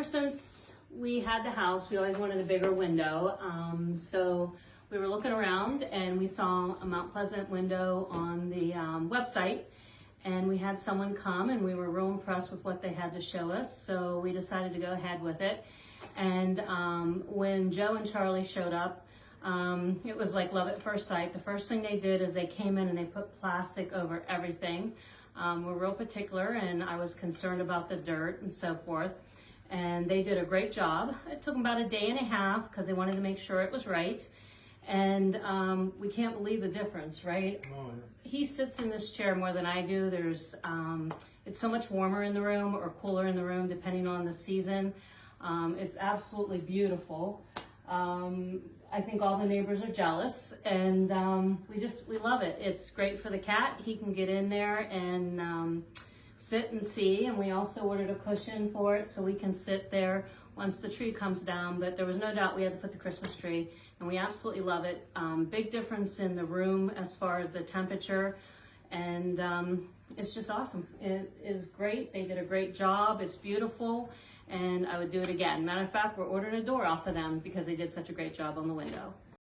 ever since we had the house, we always wanted a bigger window. So we were looking around and we saw a Mount Pleasant window on the website, and we had someone come and we were real impressed with what they had to show us. So we decided to go ahead with it. And when Joe and Charlie showed up, it was like love at first sight. The first thing they did is they came in and they put plastic over everything. We're real particular, and I was concerned about the dirt and so forth. And they did a great job. It took them about a day and a half because they wanted to make sure it was right. And we can't believe the difference, right? Oh, yeah. He sits in this chair more than I do. It's so much warmer in the room or cooler in the room depending on the season. It's absolutely beautiful. I think all the neighbors are jealous, and we love it. It's great for the cat. He can get in there and sit and see, and we also ordered a cushion for it so we can sit there once the tree comes down. But there was no doubt we had to put the Christmas tree, and we absolutely love it. Big difference in the room as far as the temperature, and it's just awesome. It is great. They did a great job. It's beautiful, and I would do it again. Matter of fact, we're ordering a door off of them because they did such a great job on the window.